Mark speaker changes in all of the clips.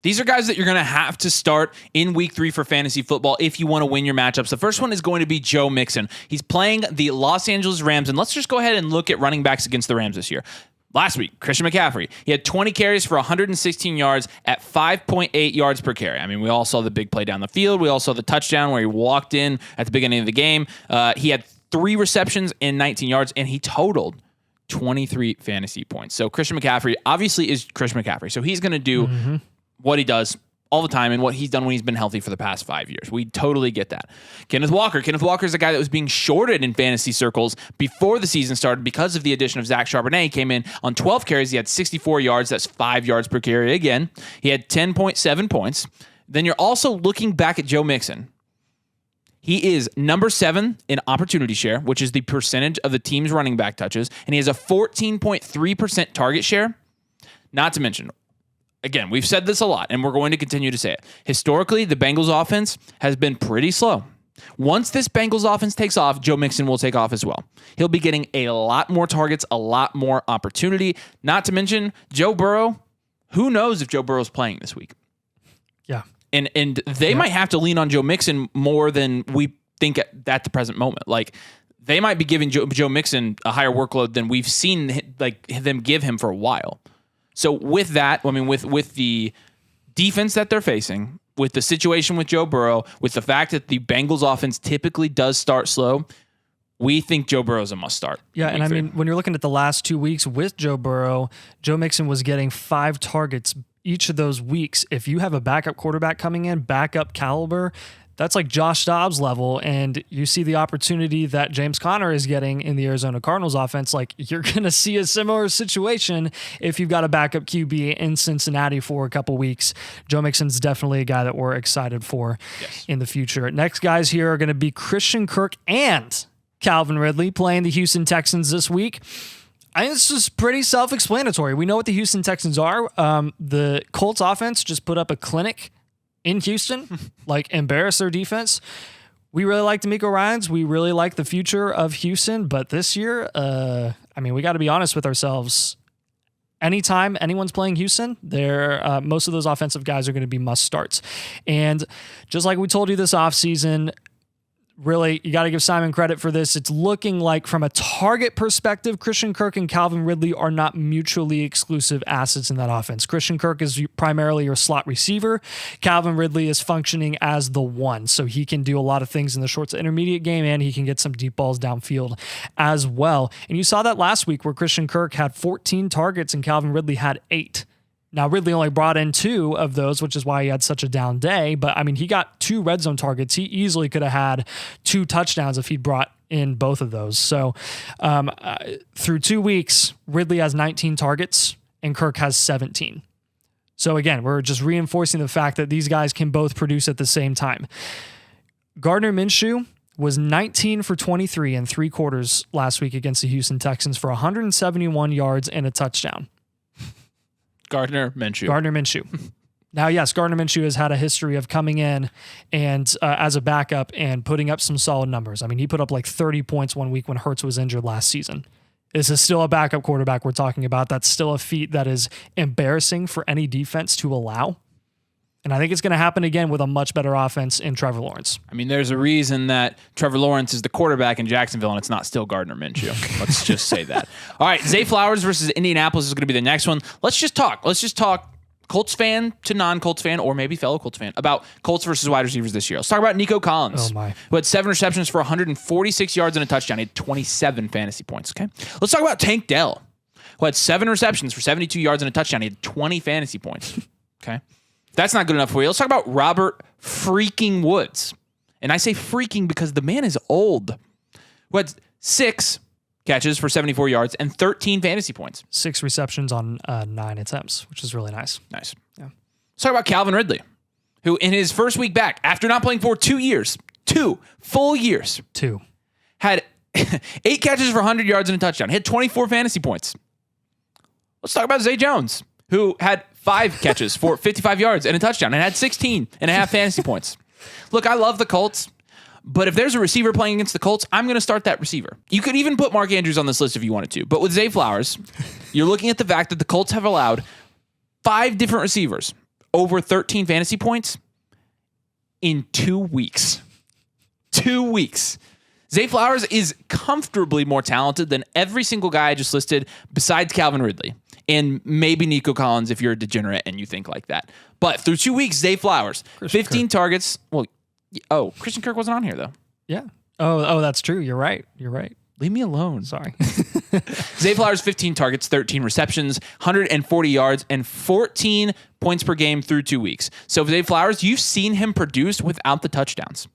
Speaker 1: These are guys that you're going to have to start in week 3 for fantasy football if you want to win your matchups. The first one is going to be Joe Mixon. He's playing the Los Angeles Rams, and let's just go ahead and look at running backs against the Rams this year. Last week, Christian McCaffrey, he had 20 carries for 116 yards at 5.8 yards per carry. I mean, we all saw the big play down the field. We all saw the touchdown where he walked in at the beginning of the game. He had 3 receptions and 19 yards, and he totaled 23 fantasy points. So Christian McCaffrey obviously is Christian McCaffrey. So he's going to do what he does all the time and what he's done when he's been healthy for the past 5 years. We totally get that. Kenneth Walker is a guy that was being shorted in fantasy circles before the season started because of the addition of Zach Charbonnet. He came in on 12 carries. He had 64 yards. That's 5 yards per carry again. He had 10.7 points. Then you're also looking back at Joe Mixon. He is number 7 in opportunity share, which is the percentage of the team's running back touches, and he has a 14.3% target share. Not to mention, again, we've said this a lot, and we're going to continue to say it. Historically, the Bengals offense has been pretty slow. Once this Bengals offense takes off, Joe Mixon will take off as well. He'll be getting a lot more targets, a lot more opportunity. Not to mention, Joe Burrow, who knows if Joe Burrow's playing this week?
Speaker 2: Yeah.
Speaker 1: And they might have to lean on Joe Mixon more than we think at the present moment. Like, they might be giving Joe Mixon a higher workload than we've seen them give him for a while. So with that, I mean, with the defense that they're facing, with the situation with Joe Burrow, with the fact that the Bengals offense typically does start slow, we think Joe Burrow's a must start.
Speaker 2: Yeah, and I mean, when you're looking at the last 2 weeks with Joe Burrow, Joe Mixon was getting 5 targets each of those weeks. If you have a backup quarterback coming in, backup caliber, that's like Josh Dobbs level, and you see the opportunity that James Conner is getting in the Arizona Cardinals offense, like you're going to see a similar situation if you've got a backup QB in Cincinnati for a couple weeks. Joe Mixon's definitely a guy that we're excited for in the future. Next guys here are going to be Christian Kirk and Calvin Ridley playing the Houston Texans this week. I think this is pretty self-explanatory. We know what the Houston Texans are. The Colts offense just put up a clinic in Houston, like embarrass their defense. We really like DeMeco Ryans. We really like the future of Houston. But this year, I mean, we got to be honest with ourselves. Anytime anyone's playing Houston, most of those offensive guys are going to be must starts. And just like we told you this offseason, really, you got to give Simon credit for this. It's looking like from a target perspective, Christian Kirk and Calvin Ridley are not mutually exclusive assets in that offense. Christian Kirk is primarily your slot receiver. Calvin Ridley is functioning as the one. So he can do a lot of things in the short to intermediate game, and he can get some deep balls downfield as well. And you saw that last week where Christian Kirk had 14 targets and Calvin Ridley had 8. Now, Ridley only brought in 2 of those, which is why he had such a down day. But, I mean, he got 2 red zone targets. He easily could have had 2 touchdowns if he'd brought in both of those. So, through 2 weeks, Ridley has 19 targets and Kirk has 17. So, again, we're just reinforcing the fact that these guys can both produce at the same time. Gardner Minshew was 19 for 23 in 3 quarters last week against the Houston Texans for 171 yards and a touchdown.
Speaker 1: Gardner Minshew. Now, yes, Gardner Minshew has had a history of coming in and as a backup and putting up some solid numbers. I mean, he put up like 30 points one week when Hurts was injured last season. This is still a backup quarterback we're talking about. That's still a feat that is embarrassing for any defense to allow. And I think it's going to happen again with a much better offense in Trevor Lawrence. I mean, there's a reason that Trevor Lawrence is the quarterback in Jacksonville, and it's not still Gardner Minshew. Let's just say that. All right, Zay Flowers versus Indianapolis is going to be the next one. Let's just talk Colts fan to non-Colts fan, or maybe fellow Colts fan, about Colts versus wide receivers this year. Let's talk about Nico Collins, who had 7 receptions for 146 yards and a touchdown. He had 27 fantasy points. Okay, let's talk about Tank Dell, who had 7 receptions for 72 yards and a touchdown. He had 20 fantasy points. Okay. That's not good enough for you. Let's talk about Robert freaking Woods. And I say freaking because the man is old. Who had 6 catches for 74 yards and 13 fantasy points.
Speaker 2: 6 receptions on 9 attempts, which is really nice.
Speaker 1: Nice. Yeah. Let's talk about Calvin Ridley, who in his first week back, after not playing for 2 years, 2 full years,
Speaker 2: 2,
Speaker 1: had 8 catches for 100 yards and a touchdown. He had 24 fantasy points. Let's talk about Zay Jones, who had 5 catches for 55 yards and a touchdown and had 16 and a half fantasy points. Look, I love the Colts, but if there's a receiver playing against the Colts, I'm going to start that receiver. You could even put Mark Andrews on this list if you wanted to, but with Zay Flowers, you're looking at the fact that the Colts have allowed 5 different receivers over 13 fantasy points in 2 weeks. 2 weeks. Zay Flowers is comfortably more talented than every single guy I just listed besides Calvin Ridley. And maybe Nico Collins if you're a degenerate and you think like that. But through 2 weeks, Zay Flowers, 15 targets. Well, Christian Kirk wasn't on here, though.
Speaker 2: Yeah. Oh, that's true. You're right.
Speaker 1: Leave me alone.
Speaker 2: Sorry.
Speaker 1: Zay Flowers, 15 targets, 13 receptions, 140 yards, and 14 points per game through 2 weeks. So Zay Flowers, you've seen him produce without the touchdowns.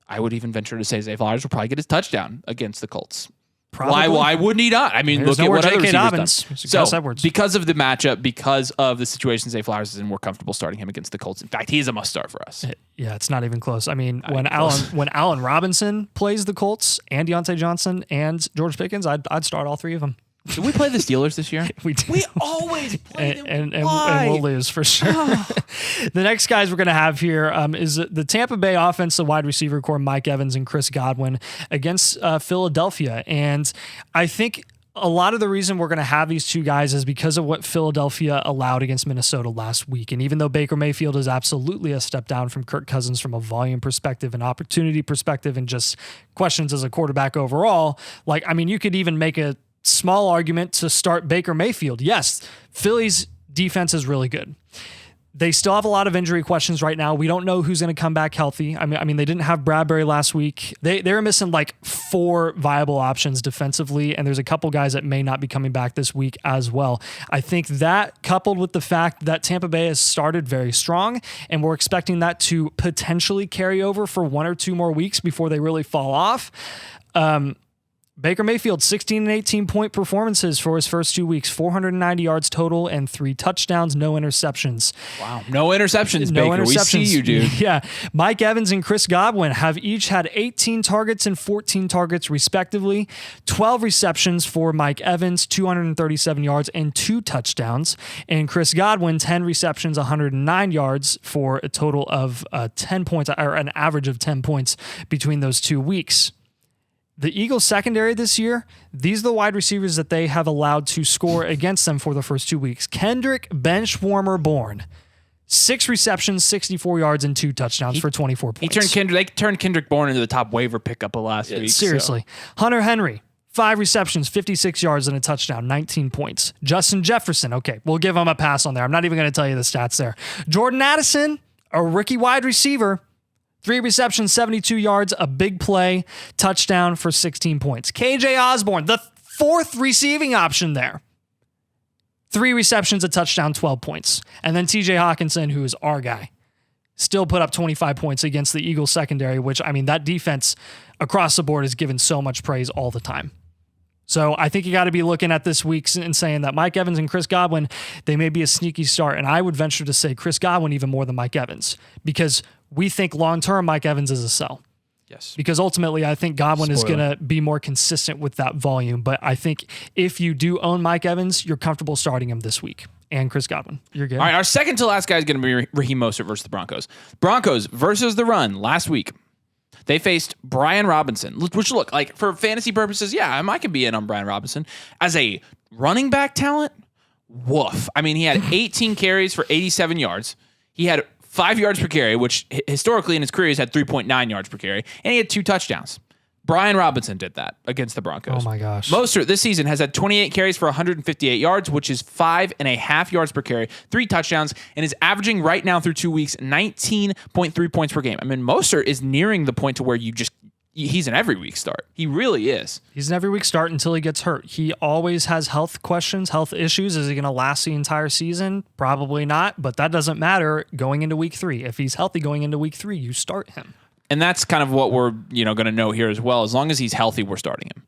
Speaker 1: I would even venture to say Zay Flowers will probably get his touchdown against the Colts.
Speaker 2: Probably.
Speaker 1: Why wouldn't he not? I mean, look at what other receivers done. So, because of the matchup, because of the situation Zay Flowers is in, we're comfortable starting him against the Colts. In fact, he's a must-start for us.
Speaker 2: Yeah, it's not even close. I mean, when Allen Robinson plays the Colts and Deontay Johnson and George Pickens, I'd start all three of them.
Speaker 1: Did we play the Steelers this year?
Speaker 2: We did.
Speaker 1: We always play them.
Speaker 2: And we'll lose for sure. The next guys we're going to have here is the Tampa Bay offensive wide receiver core, Mike Evans and Chris Godwin against Philadelphia. And I think a lot of the reason we're going to have these two guys is because of what Philadelphia allowed against Minnesota last week. And even though Baker Mayfield is absolutely a step down from Kirk Cousins from a volume perspective and opportunity perspective and just questions as a quarterback overall, you could even make a small argument to start Baker Mayfield. Yes, Philly's defense is really good. They still have a lot of injury questions right now. We don't know who's going to come back healthy. I mean, they didn't have Bradbury last week. They're missing 4 viable options defensively, and there's a couple guys that may not be coming back this week as well. I think that coupled with the fact that Tampa Bay has started very strong, and we're expecting that to potentially carry over for 1 or 2 more weeks before they really fall off. Baker Mayfield, 16 and 18 point performances for his first 2 weeks, 490 yards total and 3 touchdowns, no interceptions.
Speaker 1: Wow. No interceptions, Baker. We see you, dude.
Speaker 2: Yeah. Mike Evans and Chris Godwin have each had 18 targets and 14 targets respectively, 12 receptions for Mike Evans, 237 yards and 2 touchdowns, and Chris Godwin, 10 receptions, 109 yards for a total of 10 points, or an average of 10 points between those 2 weeks. The Eagles secondary this year, these are the wide receivers that they have allowed to score against them for the first 2 weeks. Kendrick Benchwarmer Bourne, 6 receptions, 64 yards, and 2 touchdowns for 24 points.
Speaker 1: They turned Kendrick Bourne into the top waiver pickup of last week.
Speaker 2: Seriously. So. Hunter Henry, 5 receptions, 56 yards, and a touchdown, 19 points. Justin Jefferson, okay, we'll give him a pass on there. I'm not even going to tell you the stats there. Jordan Addison, a rookie wide receiver, 3 receptions, 72 yards, a big play, touchdown for 16 points. KJ Osborne, the 4th receiving option there. 3 receptions, a touchdown, 12 points. And then TJ Hawkinson, who is our guy, still put up 25 points against the Eagles secondary, which, that defense across the board is given so much praise all the time. So I think you got to be looking at this week and saying that Mike Evans and Chris Godwin, they may be a sneaky start. And I would venture to say Chris Godwin even more than Mike Evans, because we think long-term Mike Evans is a sell.
Speaker 1: Yes.
Speaker 2: Because ultimately I think Godwin is going to be more consistent with that volume. But I think if you do own Mike Evans, you're comfortable starting him this week. And Chris Godwin. You're good.
Speaker 1: All right, our second to last guy is going to be Raheem Mostert versus the Broncos. Broncos versus the run last week. They faced Brian Robinson, which look, for fantasy purposes, yeah, I can be in on Brian Robinson. As a running back talent, woof. He had 18 carries for 87 yards. He had 5 yards per carry, which historically in his career he's had 3.9 yards per carry, and he had 2 touchdowns. Brian Robinson did that against the Broncos.
Speaker 2: Oh my gosh.
Speaker 1: Mostert this season has had 28 carries for 158 yards, which is 5.5 yards per carry, 3 touchdowns, and is averaging right now through 2 weeks 19.3 points per game. Mostert is nearing the point to where he's an every week start. He really is.
Speaker 2: He's an every week start until he gets hurt. He always has health questions, health issues. Is he going to last the entire season? Probably not, but that doesn't matter going into week 3. If he's healthy going into week 3, you start him.
Speaker 1: And that's kind of what we're going to know here as well. As long as he's healthy, we're starting him.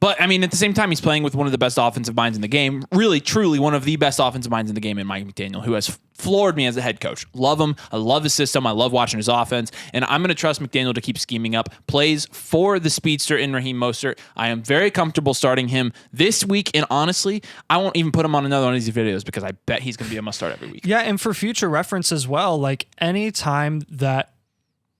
Speaker 1: But, at the same time, he's playing with one of the best offensive minds in the game. Really, truly, one of the best offensive minds in the game in Mike McDaniel, who has floored me as a head coach. Love him. I love his system. I love watching his offense. And I'm going to trust McDaniel to keep scheming up plays for the speedster in Raheem Mostert. I am very comfortable starting him this week. And honestly, I won't even put him on another one of these videos because I bet he's going to be a must start every week.
Speaker 2: Yeah, and for future reference as well, anytime that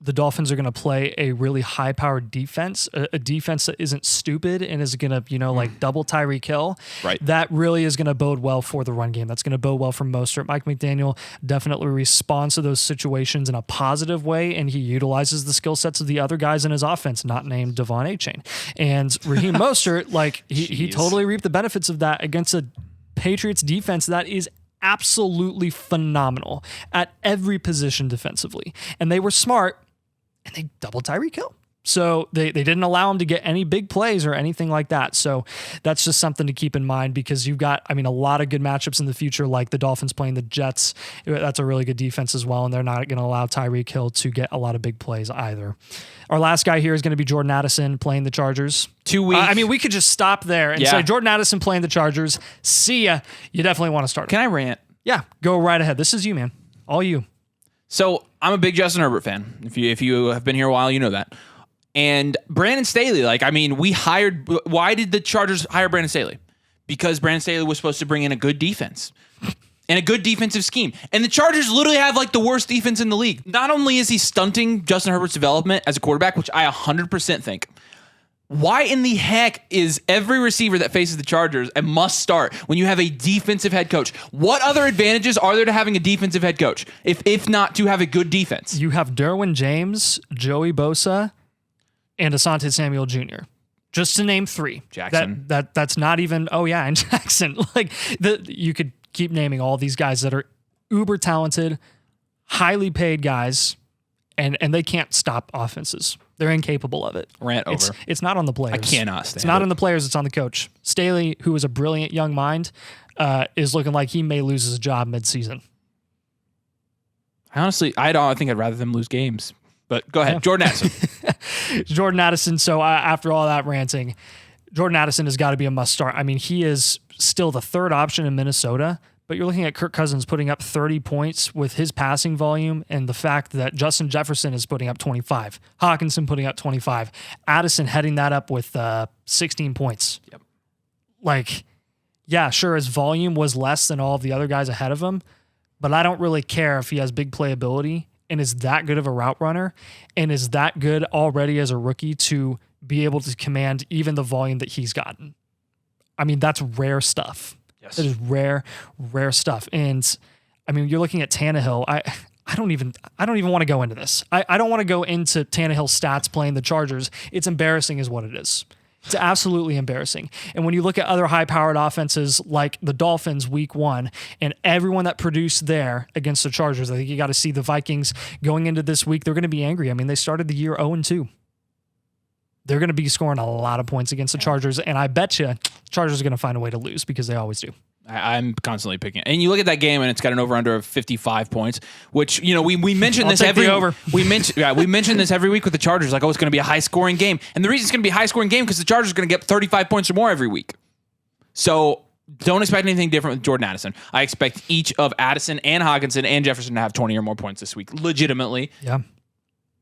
Speaker 2: the Dolphins are going to play a really high-powered defense, a defense that isn't stupid and is going to, like double Tyreek Hill.
Speaker 1: Right.
Speaker 2: That really is going to bode well for the run game. That's going to bode well for Mostert. Mike McDaniel definitely responds to those situations in a positive way, and he utilizes the skill sets of the other guys in his offense, not named Devon Achane. And Raheem Mostert, like he totally reaped the benefits of that against a Patriots defense that is absolutely phenomenal at every position defensively. And they were smart, and they doubled Tyreek Hill. So they didn't allow him to get any big plays or anything like that. So that's just something to keep in mind, because you've got, a lot of good matchups in the future, like the Dolphins playing the Jets. That's a really good defense as well, and they're not going to allow Tyreek Hill to get a lot of big plays either. Our last guy here is going to be Jordan Addison playing the Chargers.
Speaker 1: 2 weeks.
Speaker 2: We could just stop there and say Jordan Addison playing the Chargers. See ya. You definitely want to start him.
Speaker 1: Can I rant?
Speaker 2: Yeah, go right ahead. This is you, man. All you.
Speaker 1: So I'm a big Justin Herbert fan. If you have been here a while, you know that. And Brandon Staley, why did the Chargers hire Brandon Staley? Because Brandon Staley was supposed to bring in a good defense and a good defensive scheme. And the Chargers literally have the worst defense in the league. Not only is he stunting Justin Herbert's development as a quarterback, which I 100% think, why in the heck is every receiver that faces the Chargers a must start when you have a defensive head coach? What other advantages are there to having a defensive head coach, if not to have a good defense?
Speaker 2: You have Derwin James, Joey Bosa, and Asante Samuel Jr., just to name three.
Speaker 1: Jackson.
Speaker 2: That's not even, and Jackson. You could keep naming all these guys that are uber talented, highly paid guys, and they can't stop offenses. They're incapable of it.
Speaker 1: Rant over.
Speaker 2: It's not on the players.
Speaker 1: I cannot stand it.
Speaker 2: It's not on the players. It's on the coach. Staley, who is a brilliant young mind, is looking like he may lose his job midseason.
Speaker 1: Honestly, I think I'd rather them lose games. But go ahead. Yeah. Jordan Addison.
Speaker 2: Jordan Addison. So after all that ranting, Jordan Addison has got to be a must start. He is still the third option in Minnesota, but you're looking at Kirk Cousins putting up 30 points with his passing volume, and the fact that Justin Jefferson is putting up 25, Hawkinson putting up 25, Addison heading that up with 16 points. Yep. Sure, his volume was less than all of the other guys ahead of him, but I don't really care if he has big playability and is that good of a route runner and is that good already as a rookie to be able to command even the volume that he's gotten. That's rare stuff.
Speaker 1: Yes.
Speaker 2: That is rare stuff. And you're looking at Tannehill. I don't even want to go into this. I don't want to go into Tannehill's stats playing the Chargers. It's embarrassing is what it is. It's absolutely embarrassing. And when you look at other high-powered offenses like the Dolphins week 1 and everyone that produced there against the Chargers, I think you got to see the Vikings going into this week. They're going to be angry. They started the year 0-2. They're going to be scoring a lot of points against the Chargers, and I bet you Chargers are going to find a way to lose because they always do.
Speaker 1: I'm constantly picking. And you look at that game, and it's got an over/under of 55 points, which we mention this every
Speaker 2: over.
Speaker 1: We mention this every week with the Chargers, it's going to be a high-scoring game. And the reason it's going to be a high-scoring game because the Chargers are going to get 35 points or more every week. So don't expect anything different with Jordan Addison. I expect each of Addison and Hawkinson and Jefferson to have 20 or more points this week, legitimately.
Speaker 2: Yeah.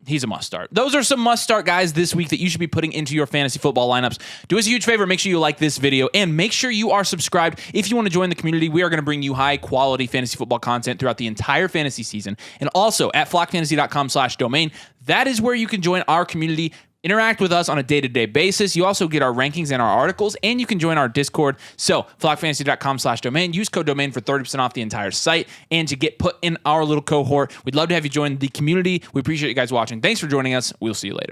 Speaker 1: He's a must-start. Those are some must-start guys this week that you should be putting into your fantasy football lineups. Do us a huge favor. Make sure you like this video and make sure you are subscribed. If you want to join the community, we are going to bring you high-quality fantasy football content throughout the entire fantasy season. And also at flockfantasy.com/domain, that is where you can join our community, interact with us on a day-to-day basis. You also get our rankings and our articles, and you can join our Discord. So, flockfantasy.com/domain. Use code domain for 30% off the entire site and to get put in our little cohort. We'd love to have you join the community. We appreciate you guys watching. Thanks for joining us. We'll see you later.